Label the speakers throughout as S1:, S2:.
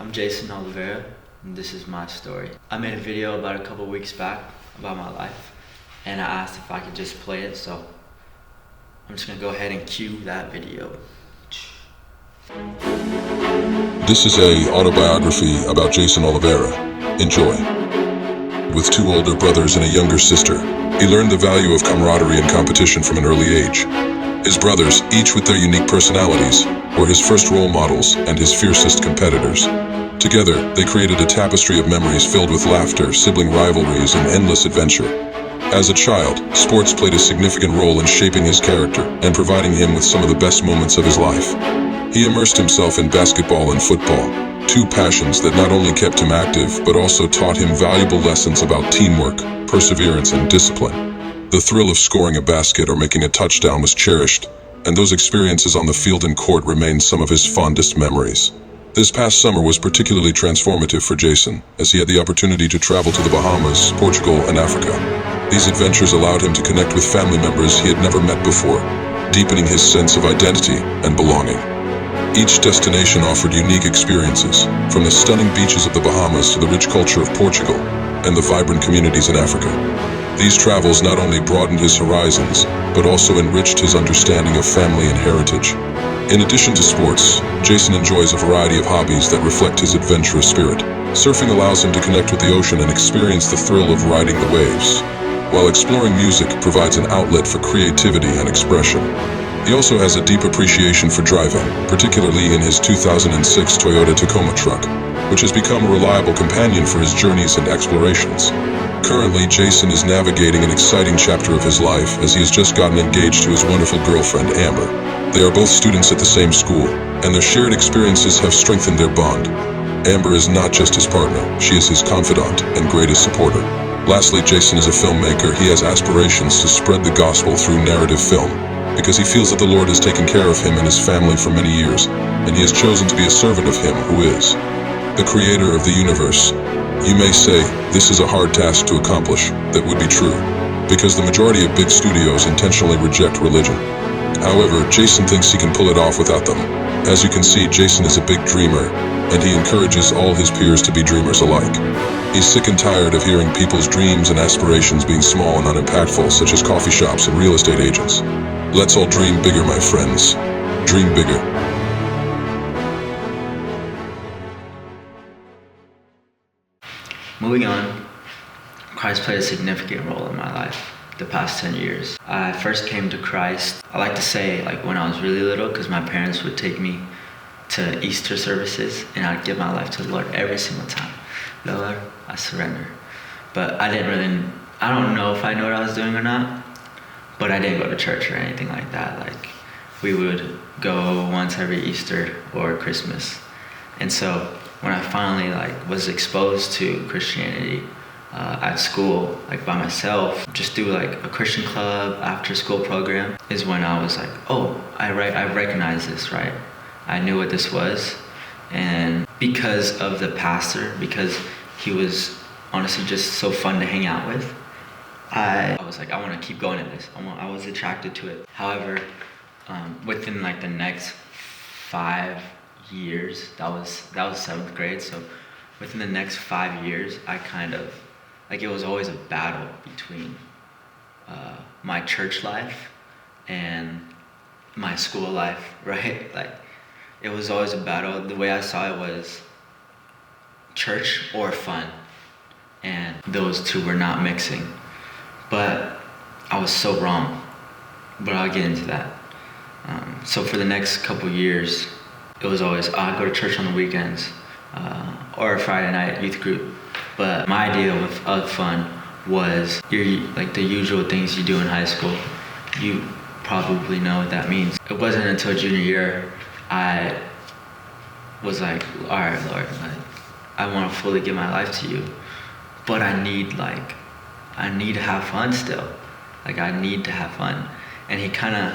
S1: I'm Jason Oliveira, and this is my story. I made a video about a couple weeks back about my life, and I asked if I could just play it, so I'm just gonna go ahead and cue that video.
S2: This is a autobiography about Jason Oliveira. Enjoy. With two older brothers and a younger sister, he learned the value of camaraderie and competition from an early age. His brothers, each with their unique personalities, were his first role models and his fiercest competitors. Together, they created a tapestry of memories filled with laughter, sibling rivalries, and endless adventure. As a child, sports played a significant role in shaping his character and providing him with some of the best moments of his life. He immersed himself in basketball and football, two passions that not only kept him active, but also taught him valuable lessons about teamwork, perseverance, and discipline. The thrill of scoring a basket or making a touchdown was cherished, and those experiences on the field and court remained some of his fondest memories. This past summer was particularly transformative for Jason, as he had the opportunity to travel to the Bahamas, Portugal, and Africa. These adventures allowed him to connect with family members he had never met before, deepening his sense of identity and belonging. Each destination offered unique experiences, from the stunning beaches of the Bahamas to the rich culture of Portugal and the vibrant communities in Africa. These travels not only broadened his horizons, but also enriched his understanding of family and heritage. In addition to sports, Jason enjoys a variety of hobbies that reflect his adventurous spirit. Surfing allows him to connect with the ocean and experience the thrill of riding the waves, while exploring music provides an outlet for creativity and expression. He also has a deep appreciation for driving, particularly in his 2006 Toyota Tacoma truck, which has become a reliable companion for his journeys and explorations. Currently, Jason is navigating an exciting chapter of his life as he has just gotten engaged to his wonderful girlfriend, Amber. They are both students at the same school, and their shared experiences have strengthened their bond. Amber is not just his partner, she is his confidant and greatest supporter. Lastly, Jason is a filmmaker. He has aspirations to spread the gospel through narrative film, because he feels that the Lord has taken care of him and his family for many years, and he has chosen to be a servant of him who is the creator of the universe. You may say, this is a hard task to accomplish. That would be true, because the majority of big studios intentionally reject religion. However, Jason thinks he can pull it off without them. As you can see, Jason is a big dreamer, and he encourages all his peers to be dreamers alike. He's sick and tired of hearing people's dreams and aspirations being small and unimpactful, such as coffee shops and real estate agents. Let's all dream bigger, my friends. Dream bigger.
S1: Moving on, Christ played a significant role in my life the past 10 years. I first came to Christ, I like to say, when I was really little, because my parents would take me to Easter services, and I'd give my life to the Lord every single time. Lord, I surrender. But I don't know if I knew what I was doing or not, but I didn't go to church or anything like that. We would go once every Easter or Christmas. And so when I finally was exposed to Christianity at school, by myself, just through a Christian club after school program, is when I was oh, I recognize this, right? I knew what this was. And because of the pastor, because he was honestly just so fun to hang out with, I was I want to keep going in this. I was attracted to it. However, within the next 5 years, that was 7th grade, so within the next 5 years, I kind of, it was always a battle between my church life and my school life, right? It was always a battle. The way I saw it was church or fun, and those two were not mixing. But I was so wrong, but I'll get into that. So for the next couple years, it was always, I'd go to church on the weekends, or a Friday night youth group. But my idea of fun was the usual things you do in high school. You probably know what that means. It wasn't until junior year I was all right, Lord, I want to fully give my life to you, but I need to have fun still. I need to have fun. And he kind of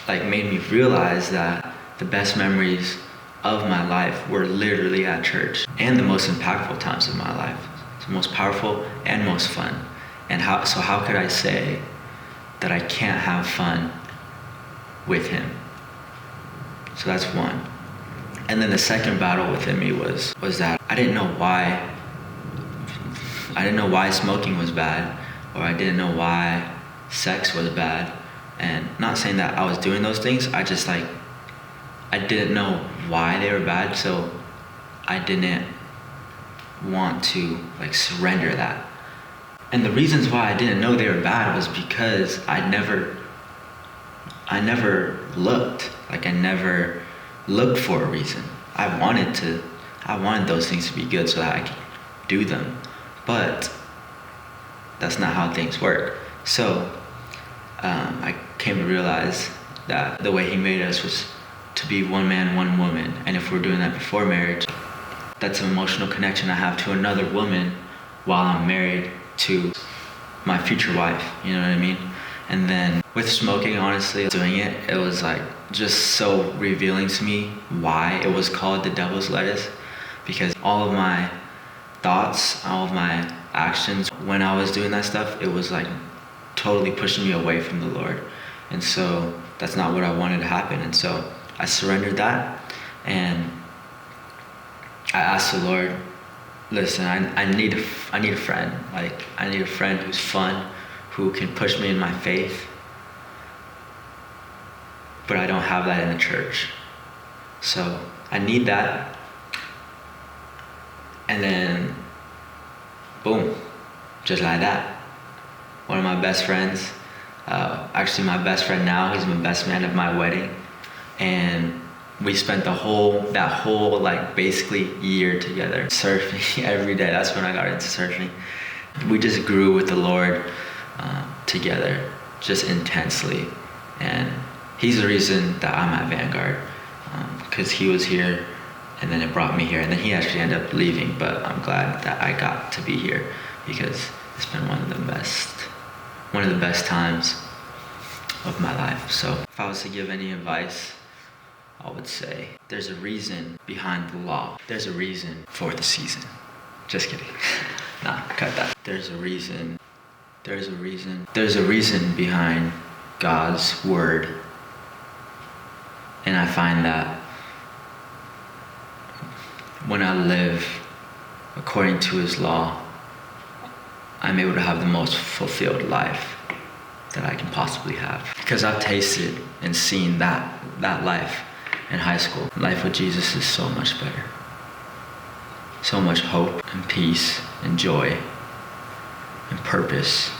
S1: made me realize that the best memories of my life were literally at church, and the most impactful times of my life. It's the most powerful and most fun. And how could I say that I can't have fun with him? So that's one. And then the second battle within me was that I didn't know why smoking was bad, or I didn't know why sex was bad. And not saying that I was doing those things, I didn't know why they were bad, so I didn't want to surrender that. And the reasons why I didn't know they were bad was because I never looked. I never looked for a reason. I wanted those things to be good so that I could do them. But that's not how things work. So I came to realize that the way he made us was to be one man, one woman. And if we're doing that before marriage, that's an emotional connection I have to another woman while I'm married to my future wife, you know what I mean? And then with smoking, honestly, doing it was just so revealing to me why it was called the devil's lettuce, because all of my thoughts, all of my actions when I was doing that stuff, it was totally pushing me away from the Lord. And so that's not what I wanted to happen. And so I surrendered that, and I asked the Lord, listen, I need a friend. I need a friend who's fun, who can push me in my faith. But I don't have that in the church. So I need that. And then, boom, just like that. One of my best friends, actually my best friend now, he's my best man of my wedding. And we spent that whole basically year together, surfing every day. That's when I got into surfing. We just grew with the Lord together, just intensely. And he's the reason that I'm at Vanguard, because he was here, and then it brought me here. And then he actually ended up leaving, but I'm glad that I got to be here, because it's been one of the best times of my life. So if I was to give any advice, I would say there's a reason behind the law. There's a reason for the season. Just kidding. Nah, cut that. There's a reason behind God's word. And I find that when I live according to his law, I'm able to have the most fulfilled life that I can possibly have. Because I've tasted and seen that life in high school. Life with Jesus is so much better. So much hope and peace and joy and purpose.